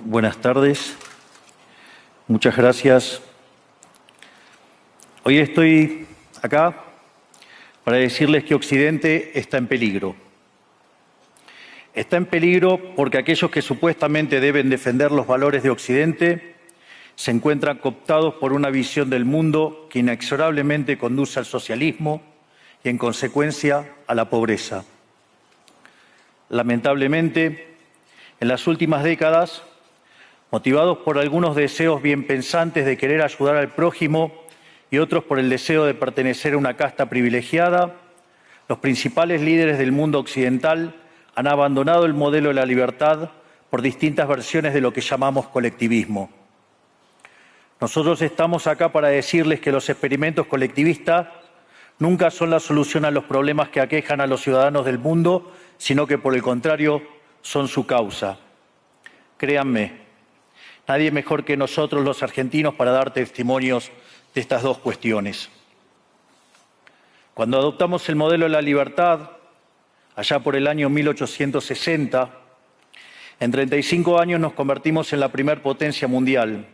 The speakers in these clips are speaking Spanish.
Buenas tardes. Muchas gracias. Hoy estoy acá para decirles que Occidente está en peligro. Está en peligro porque aquellos que supuestamente deben defender los valores de Occidente se encuentran cooptados por una visión del mundo que inexorablemente conduce al socialismo y, en consecuencia, a la pobreza. Lamentablemente, en las últimas décadas, motivados por algunos deseos bien pensantes de querer ayudar al prójimo y otros por el deseo de pertenecer a una casta privilegiada, los principales líderes del mundo occidental han abandonado el modelo de la libertad por distintas versiones de lo que llamamos colectivismo. Nosotros estamos acá para decirles que los experimentos colectivistas nunca son la solución a los problemas que aquejan a los ciudadanos del mundo, sino que, por el contrario, son su causa. Créanme, nadie mejor que nosotros los argentinos para dar testimonios de estas dos cuestiones. Cuando adoptamos el modelo de la libertad, allá por el año 1860, en 35 años nos convertimos en la primer potencia mundial,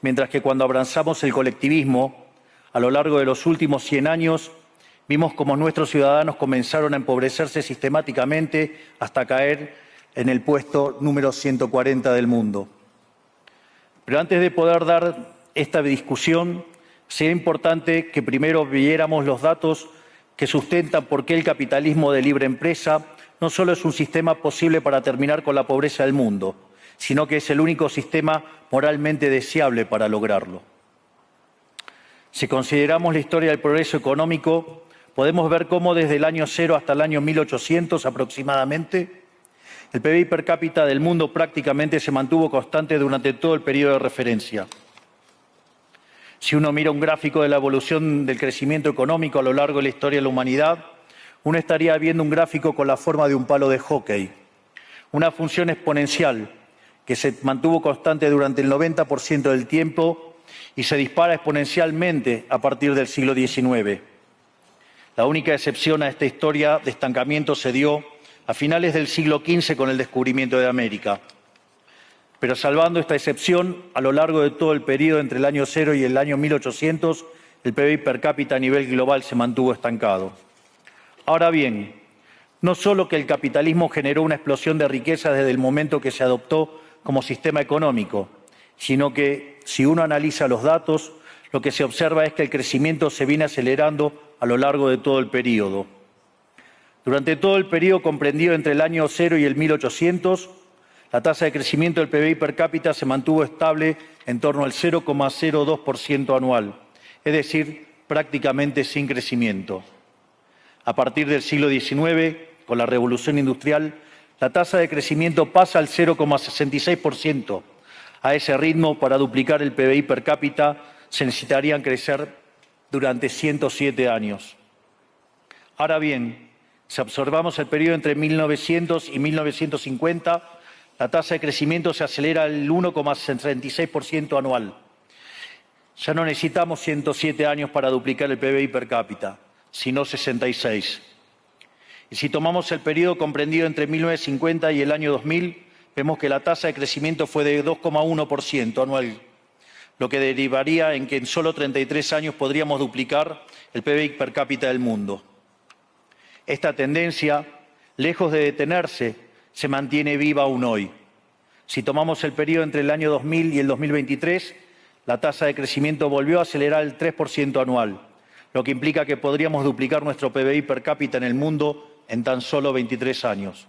mientras que cuando abrazamos el colectivismo, a lo largo de los últimos 100 años, vimos cómo nuestros ciudadanos comenzaron a empobrecerse sistemáticamente hasta caer en el puesto número 140 del mundo. Pero antes de poder dar esta discusión, sería importante que primero viéramos los datos que sustentan por qué el capitalismo de libre empresa no solo es un sistema posible para terminar con la pobreza del mundo, sino que es el único sistema moralmente deseable para lograrlo. Si consideramos la historia del progreso económico, podemos ver cómo desde el año 0 hasta el año 1800 aproximadamente, el PBI per cápita del mundo prácticamente se mantuvo constante durante todo el periodo de referencia. Si uno mira un gráfico de la evolución del crecimiento económico a lo largo de la historia de la humanidad, uno estaría viendo un gráfico con la forma de un palo de hockey, una función exponencial que se mantuvo constante durante el 90% del tiempo y se dispara exponencialmente a partir del siglo XIX. La única excepción a esta historia de estancamiento se dio a finales del siglo XV con el descubrimiento de América. Pero salvando esta excepción, a lo largo de todo el periodo entre el año 0 y el año 1800, el PBI per cápita a nivel global se mantuvo estancado. Ahora bien, no solo que el capitalismo generó una explosión de riqueza desde el momento que se adoptó como sistema económico, sino que, si uno analiza los datos, lo que se observa es que el crecimiento se viene acelerando a lo largo de todo el periodo. Durante todo el periodo comprendido entre el año 0 y el 1800, la tasa de crecimiento del PBI per cápita se mantuvo estable en torno al 0,02% anual, es decir, prácticamente sin crecimiento. A partir del siglo XIX, con la revolución industrial, la tasa de crecimiento pasa al 0,66%. A ese ritmo, para duplicar el PBI per cápita, se necesitarían crecer durante 107 años. Ahora bien, si observamos el periodo entre 1900 y 1950, la tasa de crecimiento se acelera al 1,66% anual. Ya no necesitamos 107 años para duplicar el PBI per cápita, sino 66. Y si tomamos el periodo comprendido entre 1950 y el año 2000, vemos que la tasa de crecimiento fue de 2,1% anual, lo que derivaría en que en solo 33 años podríamos duplicar el PBI per cápita del mundo. Esta tendencia, lejos de detenerse, se mantiene viva aún hoy. Si tomamos el periodo entre el año 2000 y el 2023, la tasa de crecimiento volvió a acelerar el 3% anual, lo que implica que podríamos duplicar nuestro PBI per cápita en el mundo en tan solo 23 años.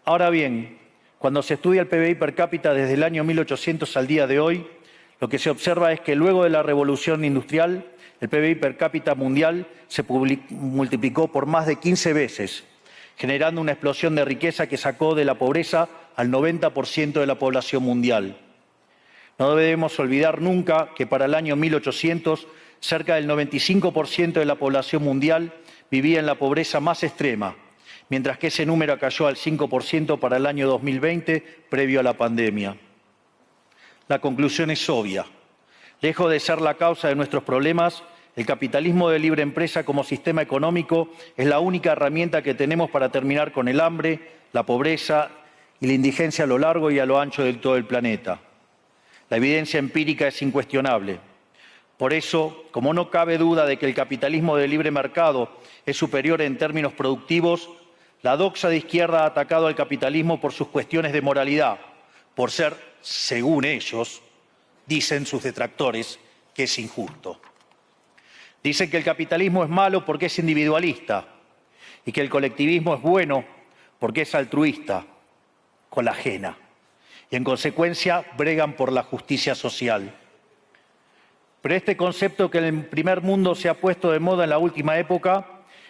Ahora bien, cuando se estudia el PBI per cápita desde el año 1800 al día de hoy, lo que se observa es que luego de la revolución industrial, el PBI per cápita mundial se multiplicó por más de 15 veces, generando una explosión de riqueza que sacó de la pobreza al 90% de la población mundial. No debemos olvidar nunca que para el año 1800, cerca del 95% de la población mundial vivía en la pobreza más extrema, mientras que ese número cayó al 5% para el año 2020, previo a la pandemia. La conclusión es obvia. Lejos de ser la causa de nuestros problemas, el capitalismo de libre empresa como sistema económico es la única herramienta que tenemos para terminar con el hambre, la pobreza y la indigencia a lo largo y a lo ancho de todo el planeta. La evidencia empírica es incuestionable. Por eso, como no cabe duda de que el capitalismo de libre mercado es superior en términos productivos, la doxa de izquierda ha atacado al capitalismo por sus cuestiones de moralidad, por ser, según ellos, dicen sus detractores, que es injusto. Dicen que el capitalismo es malo porque es individualista y que el colectivismo es bueno porque es altruista, con la ajena, y en consecuencia bregan por la justicia social. Pero este concepto que en el primer mundo se ha puesto de moda en la última época,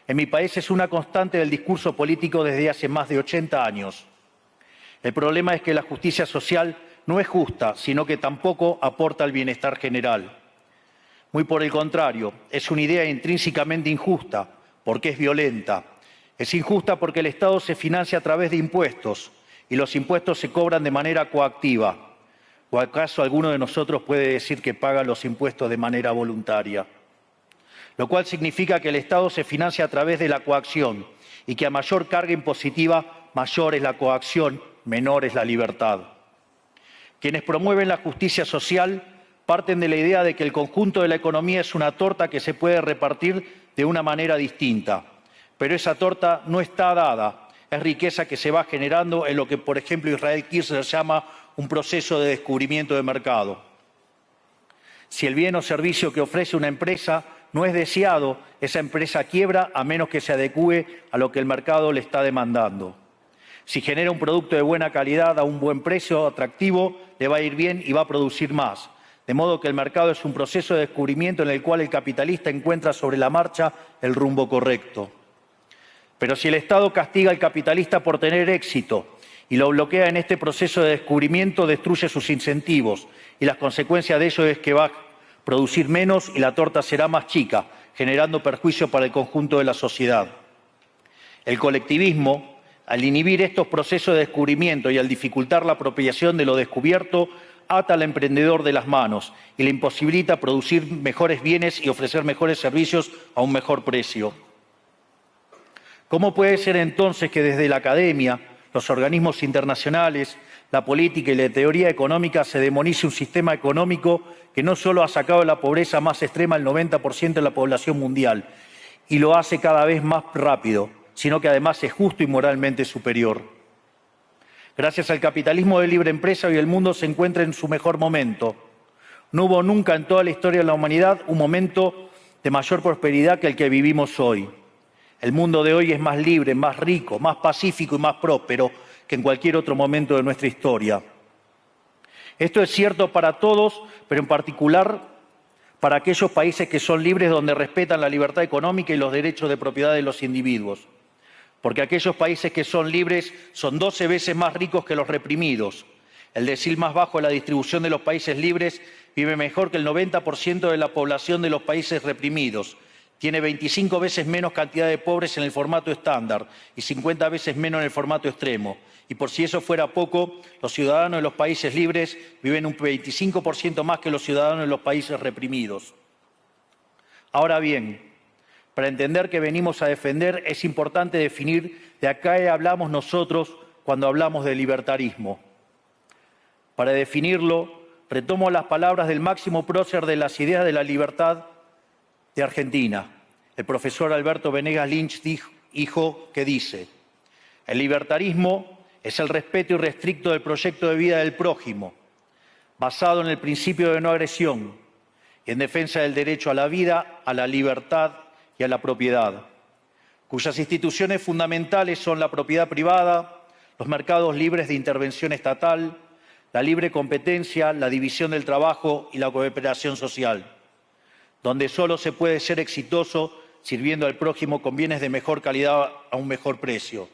en mi país es una constante del discurso político desde hace más de 80 años. El problema es que la justicia social no es justa, sino que tampoco aporta al bienestar general. Muy por el contrario, es una idea intrínsecamente injusta, porque es violenta. Es injusta porque el Estado se financia a través de impuestos y los impuestos se cobran de manera coactiva. ¿O acaso alguno de nosotros puede decir que paga los impuestos de manera voluntaria? Lo cual significa que el Estado se financia a través de la coacción y que a mayor carga impositiva, mayor es la coacción, menor es la libertad. Quienes promueven la justicia social parten de la idea de que el conjunto de la economía es una torta que se puede repartir de una manera distinta. Pero esa torta no está dada, es riqueza que se va generando en lo que, por ejemplo, Israel Kirzler llama un proceso de descubrimiento de mercado. Si el bien o servicio que ofrece una empresa no es deseado, esa empresa quiebra a menos que se adecúe a lo que el mercado le está demandando. Si genera un producto de buena calidad a un buen precio atractivo, le va a ir bien y va a producir más. De modo que el mercado es un proceso de descubrimiento en el cual el capitalista encuentra sobre la marcha el rumbo correcto. Pero si el Estado castiga al capitalista por tener éxito y lo bloquea en este proceso de descubrimiento, destruye sus incentivos y las consecuencias de ello es que va a producir menos y la torta será más chica, generando perjuicio para el conjunto de la sociedad. El colectivismo, al inhibir estos procesos de descubrimiento y al dificultar la apropiación de lo descubierto, ata al emprendedor de las manos y le imposibilita producir mejores bienes y ofrecer mejores servicios a un mejor precio. ¿Cómo puede ser entonces que desde la academia, los organismos internacionales, la política y la teoría económica se demonice un sistema económico que no solo ha sacado de la pobreza más extrema al 90% de la población mundial y lo hace cada vez más rápido, sino que además es justo y moralmente superior? Gracias al capitalismo de libre empresa, hoy el mundo se encuentra en su mejor momento. No hubo nunca en toda la historia de la humanidad un momento de mayor prosperidad que el que vivimos hoy. El mundo de hoy es más libre, más rico, más pacífico y más próspero que en cualquier otro momento de nuestra historia. Esto es cierto para todos, pero en particular para aquellos países que son libres, donde respetan la libertad económica y los derechos de propiedad de los individuos. Porque aquellos países que son libres son 12 veces más ricos que los reprimidos. El decil más bajo de la distribución de los países libres vive mejor que el 90% de la población de los países reprimidos. Tiene 25 veces menos cantidad de pobres en el formato estándar y 50 veces menos en el formato extremo. Y por si eso fuera poco, los ciudadanos de los países libres viven un 25% más que los ciudadanos de los países reprimidos. Ahora bien, para entender qué venimos a defender, es importante definir de a qué hablamos nosotros cuando hablamos de libertarismo. Para definirlo, retomo las palabras del máximo prócer de las ideas de la libertad de Argentina, el profesor Alberto Venegas Lynch, dijo que dice: el libertarismo es el respeto irrestricto del proyecto de vida del prójimo, basado en el principio de no agresión y en defensa del derecho a la vida, a la libertad y a la propiedad, cuyas instituciones fundamentales son la propiedad privada, los mercados libres de intervención estatal, la libre competencia, la división del trabajo y la cooperación social, donde solo se puede ser exitoso sirviendo al prójimo con bienes de mejor calidad a un mejor precio.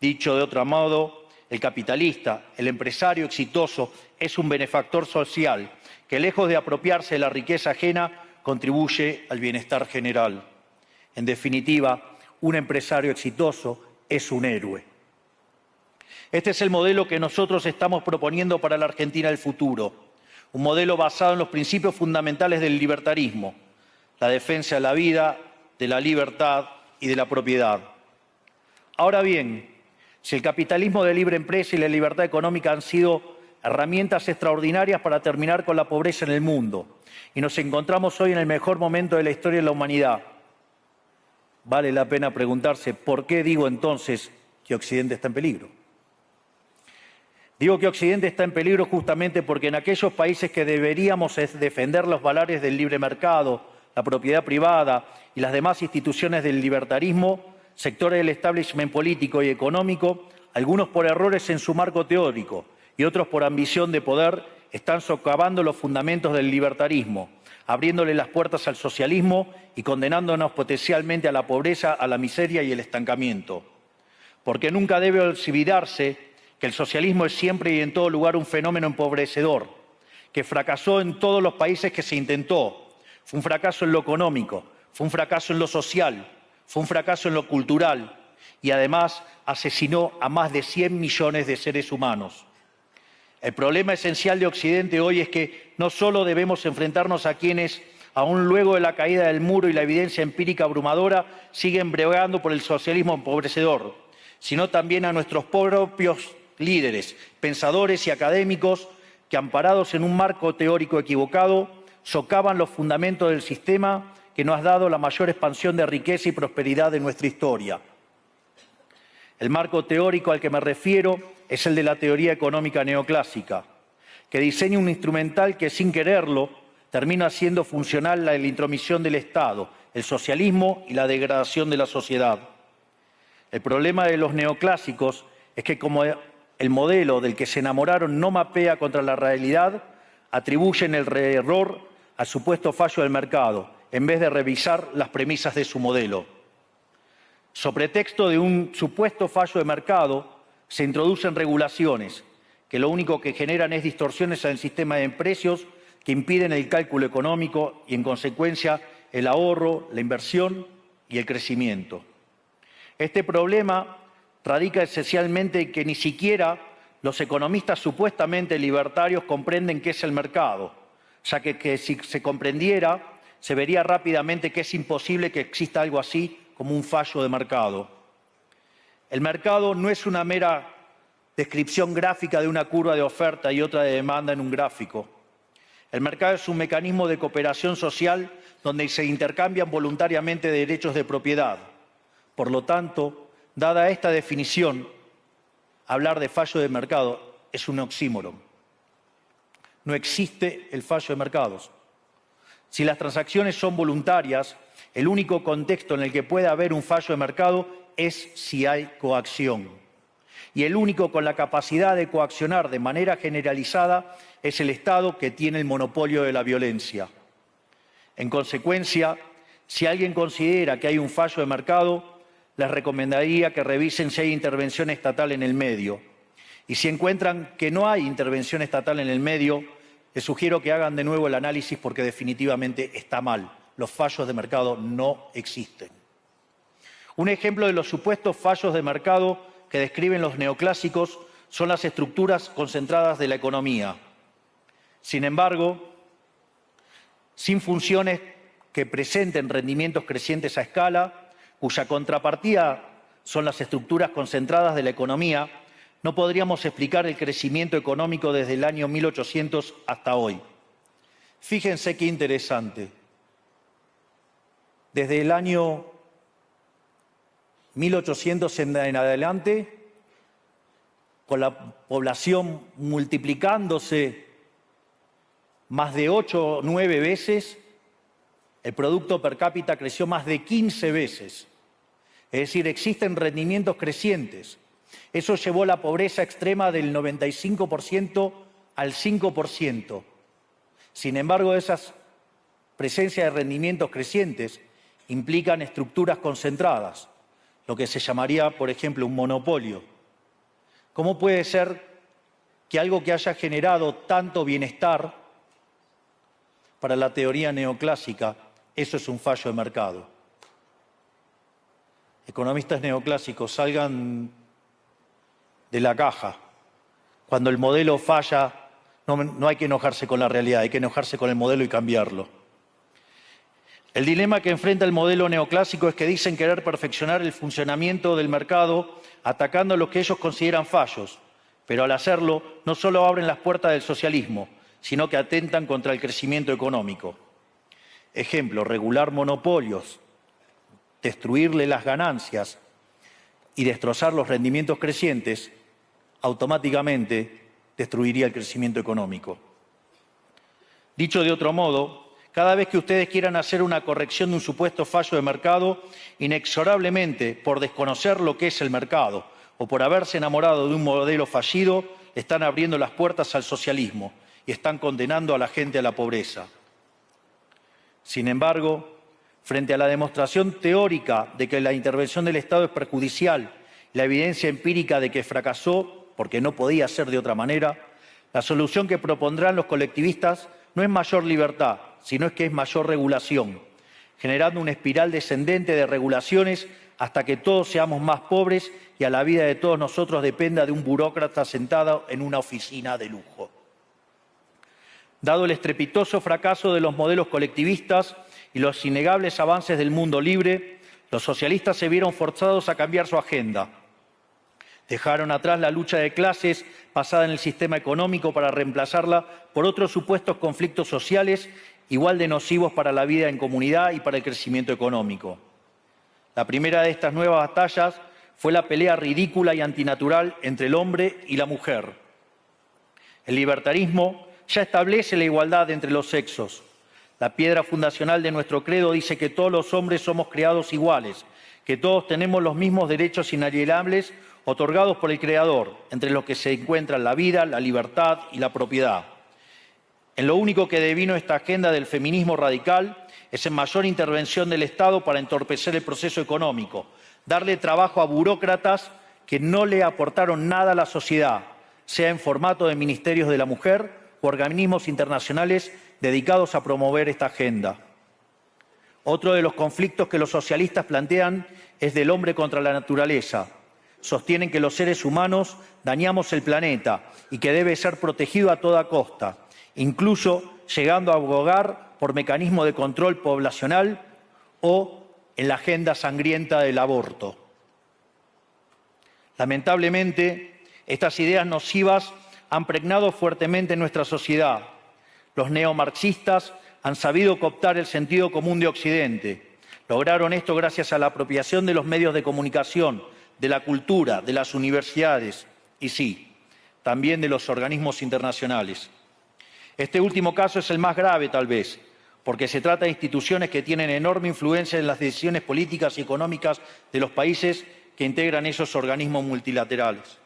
Dicho de otro modo, el capitalista, el empresario exitoso, es un benefactor social que, lejos de apropiarse de la riqueza ajena, contribuye al bienestar general. En definitiva, un empresario exitoso es un héroe. Este es el modelo que nosotros estamos proponiendo para la Argentina del futuro. Un modelo basado en los principios fundamentales del libertarismo: la defensa de la vida, de la libertad y de la propiedad. Ahora bien, Si el capitalismo de libre empresa y la libertad económica han sido herramientas extraordinarias para terminar con la pobreza en el mundo, y nos encontramos hoy en el mejor momento de la historia de la humanidad, vale la pena preguntarse, ¿por qué digo entonces que Occidente está en peligro? Digo que Occidente está en peligro justamente porque en aquellos países que deberíamos defender los valores del libre mercado, la propiedad privada y las demás instituciones del libertarismo, sectores del establishment político y económico, algunos por errores en su marco teórico y otros por ambición de poder, están socavando los fundamentos del libertarismo, abriéndole las puertas al socialismo y condenándonos potencialmente a la pobreza, a la miseria y el estancamiento. Porque nunca debe olvidarse que el socialismo es siempre y en todo lugar un fenómeno empobrecedor, que fracasó en todos los países que se intentó. Fue un fracaso en lo económico, fue un fracaso en lo social, fue un fracaso en lo cultural y además asesinó a más de 100 millones de seres humanos. El problema esencial de Occidente hoy es que no solo debemos enfrentarnos a quienes, aún luego de la caída del muro y la evidencia empírica abrumadora, siguen bregando por el socialismo empobrecedor, sino también a nuestros propios líderes, pensadores y académicos que, amparados en un marco teórico equivocado, socavan los fundamentos del sistema que nos ha dado la mayor expansión de riqueza y prosperidad de nuestra historia. El marco teórico al que me refiero es el de la teoría económica neoclásica, que diseña un instrumental que, sin quererlo, termina haciendo funcional la intromisión del Estado, el socialismo y la degradación de la sociedad. El problema de los neoclásicos es que, como el modelo del que se enamoraron no mapea contra la realidad, atribuyen el error al supuesto fallo del mercado, en vez de revisar las premisas de su modelo. Sobre pretexto de un supuesto fallo de mercado, se introducen regulaciones que lo único que generan es distorsiones en el sistema de precios que impiden el cálculo económico y, en consecuencia, el ahorro, la inversión y el crecimiento. Este problema radica esencialmente en que ni siquiera los economistas supuestamente libertarios comprenden qué es el mercado, ya que si se comprendiera, se vería rápidamente que es imposible que exista algo así como un fallo de mercado. El mercado no es una mera descripción gráfica de una curva de oferta y otra de demanda en un gráfico. El mercado es un mecanismo de cooperación social donde se intercambian voluntariamente derechos de propiedad. Por lo tanto, dada esta definición, hablar de fallo de mercado es un oxímoron. No existe el fallo de mercados. Si las transacciones son voluntarias, el único contexto en el que puede haber un fallo de mercado es si hay coacción. Y el único con la capacidad de coaccionar de manera generalizada es el Estado, que tiene el monopolio de la violencia. En consecuencia, si alguien considera que hay un fallo de mercado, les recomendaría que revisen si hay intervención estatal en el medio. Y si encuentran que no hay intervención estatal en el medio, les sugiero que hagan de nuevo el análisis porque definitivamente está mal. Los fallos de mercado no existen. Un ejemplo de los supuestos fallos de mercado que describen los neoclásicos son las estructuras concentradas de la economía. Sin embargo, sin funciones que presenten rendimientos crecientes a escala, cuya contrapartida son las estructuras concentradas de la economía, no podríamos explicar el crecimiento económico desde el año 1800 hasta hoy. Fíjense qué interesante. Desde el año 1800 en adelante, con la población multiplicándose más de 8 o 9 veces, el producto per cápita creció más de 15 veces. Es decir, existen rendimientos crecientes. Eso llevó la pobreza extrema del 95% al 5%. Sin embargo, esas presencias de rendimientos crecientes implican estructuras concentradas, lo que se llamaría, por ejemplo, un monopolio. ¿Cómo puede ser que algo que haya generado tanto bienestar para la teoría neoclásica, eso es un fallo de mercado? Economistas neoclásicos, salgan de la caja. Cuando el modelo falla, no hay que enojarse con la realidad, hay que enojarse con el modelo y cambiarlo. El dilema que enfrenta el modelo neoclásico es que dicen querer perfeccionar el funcionamiento del mercado atacando lo que ellos consideran fallos, pero al hacerlo no solo abren las puertas del socialismo, sino que atentan contra el crecimiento económico. Ejemplo, regular monopolios, destruirle las ganancias y destrozar los rendimientos crecientes, automáticamente destruiría el crecimiento económico. Dicho de otro modo, cada vez que ustedes quieran hacer una corrección de un supuesto fallo de mercado, inexorablemente, por desconocer lo que es el mercado o por haberse enamorado de un modelo fallido, están abriendo las puertas al socialismo y están condenando a la gente a la pobreza. Sin embargo, frente a la demostración teórica de que la intervención del Estado es perjudicial, la evidencia empírica de que fracasó porque no podía ser de otra manera, la solución que propondrán los colectivistas no es mayor libertad, sino es que es mayor regulación, generando una espiral descendente de regulaciones hasta que todos seamos más pobres y a la vida de todos nosotros dependa de un burócrata sentado en una oficina de lujo. Dado el estrepitoso fracaso de los modelos colectivistas y los innegables avances del mundo libre, los socialistas se vieron forzados a cambiar su agenda. Dejaron atrás la lucha de clases basada en el sistema económico para reemplazarla por otros supuestos conflictos sociales igual de nocivos para la vida en comunidad y para el crecimiento económico. La primera de estas nuevas batallas fue la pelea ridícula y antinatural entre el hombre y la mujer. El libertarismo ya establece la igualdad entre los sexos. La piedra fundacional de nuestro credo dice que todos los hombres somos creados iguales, que todos tenemos los mismos derechos inalienables otorgados por el Creador, entre los que se encuentran la vida, la libertad y la propiedad. En lo único que devino esta agenda del feminismo radical es en mayor intervención del Estado para entorpecer el proceso económico, darle trabajo a burócratas que no le aportaron nada a la sociedad, sea en formato de ministerios de la mujer o organismos internacionales dedicados a promover esta agenda. Otro de los conflictos que los socialistas plantean es del hombre contra la naturaleza. Sostienen que los seres humanos dañamos el planeta y que debe ser protegido a toda costa, incluso llegando a abogar por mecanismos de control poblacional o en la agenda sangrienta del aborto. Lamentablemente, estas ideas nocivas han pregnado fuertemente en nuestra sociedad. Los neomarxistas han sabido cooptar el sentido común de Occidente. Lograron esto gracias a la apropiación de los medios de comunicación, de la cultura, de las universidades y sí, también de los organismos internacionales. Este último caso es el más grave, tal vez, porque se trata de instituciones que tienen enorme influencia en las decisiones políticas y económicas de los países que integran esos organismos multilaterales.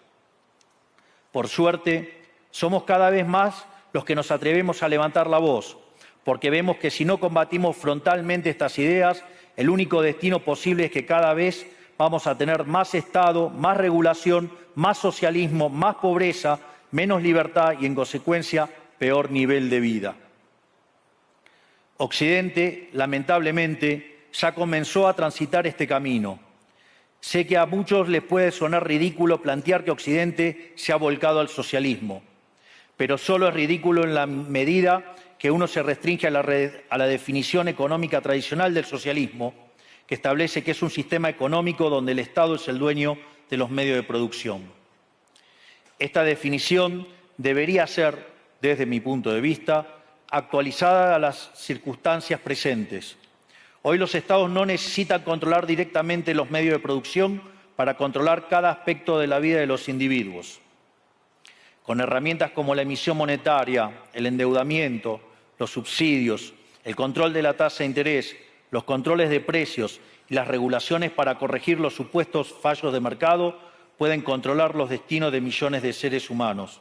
Por suerte, somos cada vez más los que nos atrevemos a levantar la voz, porque vemos que si no combatimos frontalmente estas ideas, el único destino posible es que cada vez vamos a tener más Estado, más regulación, más socialismo, más pobreza, menos libertad y, en consecuencia, peor nivel de vida. Occidente, lamentablemente, ya comenzó a transitar este camino. Sé que a muchos les puede sonar ridículo plantear que Occidente se ha volcado al socialismo, pero solo es ridículo en la medida que uno se restringe a la definición económica tradicional del socialismo, que establece que es un sistema económico donde el Estado es el dueño de los medios de producción. Esta definición debería ser, desde mi punto de vista, actualizada a las circunstancias presentes. Hoy los Estados no necesitan controlar directamente los medios de producción para controlar cada aspecto de la vida de los individuos. Con herramientas como la emisión monetaria, el endeudamiento, los subsidios, el control de la tasa de interés, los controles de precios y las regulaciones para corregir los supuestos fallos de mercado, pueden controlar los destinos de millones de seres humanos.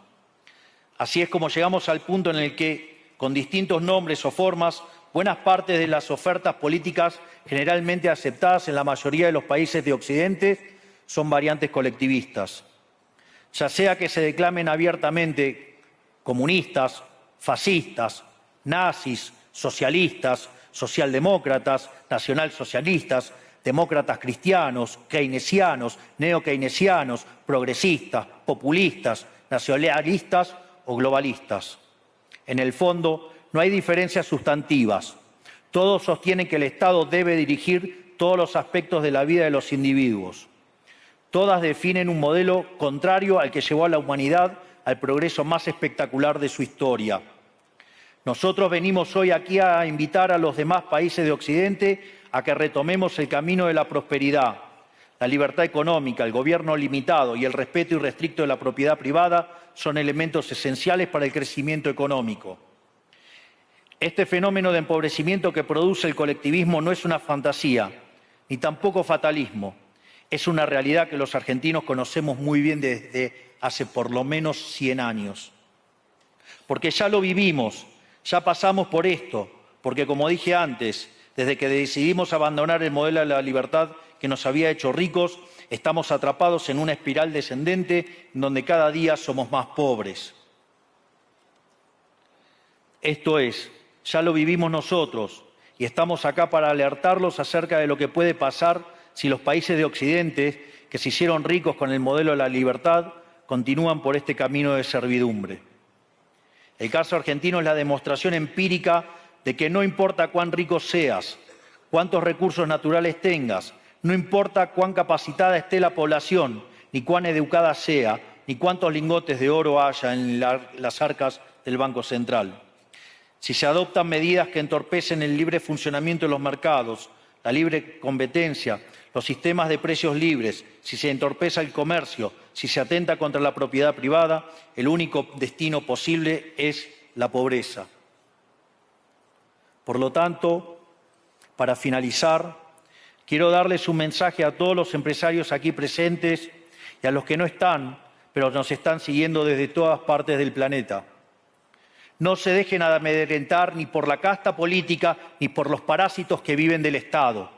Así es como llegamos al punto en el que, con distintos nombres o formas, buenas partes de las ofertas políticas generalmente aceptadas en la mayoría de los países de Occidente son variantes colectivistas. Ya sea que se declamen abiertamente comunistas, fascistas, nazis, socialistas, socialdemócratas, nacionalsocialistas, demócratas cristianos, keynesianos, neokeynesianos, progresistas, populistas, nacionalistas o globalistas. En el fondo, no hay diferencias sustantivas. Todos sostienen que el Estado debe dirigir todos los aspectos de la vida de los individuos. Todas definen un modelo contrario al que llevó a la humanidad al progreso más espectacular de su historia. Nosotros venimos hoy aquí a invitar a los demás países de Occidente a que retomemos el camino de la prosperidad. La libertad económica, el gobierno limitado y el respeto irrestricto de la propiedad privada son elementos esenciales para el crecimiento económico. Este fenómeno de empobrecimiento que produce el colectivismo no es una fantasía, ni tampoco fatalismo. Es una realidad que los argentinos conocemos muy bien desde hace por lo menos 100 años. Porque ya lo vivimos, ya pasamos por esto, porque como dije antes, desde que decidimos abandonar el modelo de la libertad que nos había hecho ricos, estamos atrapados en una espiral descendente en donde cada día somos más pobres. Esto es, ya lo vivimos nosotros y estamos acá para alertarlos acerca de lo que puede pasar si los países de Occidente, que se hicieron ricos con el modelo de la libertad, continúan por este camino de servidumbre. El caso argentino es la demostración empírica de que no importa cuán rico seas, cuántos recursos naturales tengas, no importa cuán capacitada esté la población, ni cuán educada sea, ni cuántos lingotes de oro haya en las arcas del Banco Central. Si se adoptan medidas que entorpecen el libre funcionamiento de los mercados, la libre competencia, los sistemas de precios libres, si se entorpece el comercio, si se atenta contra la propiedad privada, el único destino posible es la pobreza. Por lo tanto, para finalizar, quiero darles un mensaje a todos los empresarios aquí presentes y a los que no están, pero nos están siguiendo desde todas partes del planeta. No se dejen amedrentar ni por la casta política ni por los parásitos que viven del Estado.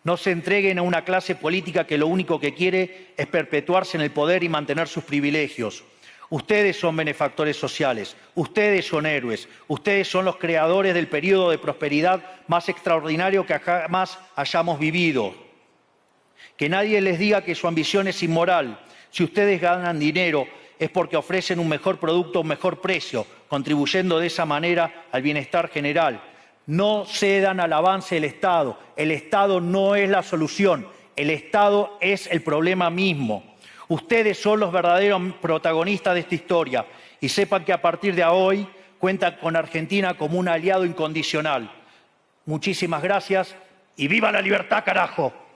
No se entreguen a una clase política que lo único que quiere es perpetuarse en el poder y mantener sus privilegios. Ustedes son benefactores sociales, ustedes son héroes, ustedes son los creadores del periodo de prosperidad más extraordinario que jamás hayamos vivido. Que nadie les diga que su ambición es inmoral. Si ustedes ganan dinero es porque ofrecen un mejor producto a un mejor precio, contribuyendo de esa manera al bienestar general. No cedan al avance del Estado. El Estado no es la solución. El Estado es el problema mismo. Ustedes son los verdaderos protagonistas de esta historia y sepan que a partir de hoy cuentan con Argentina como un aliado incondicional. Muchísimas gracias y ¡viva la libertad, carajo!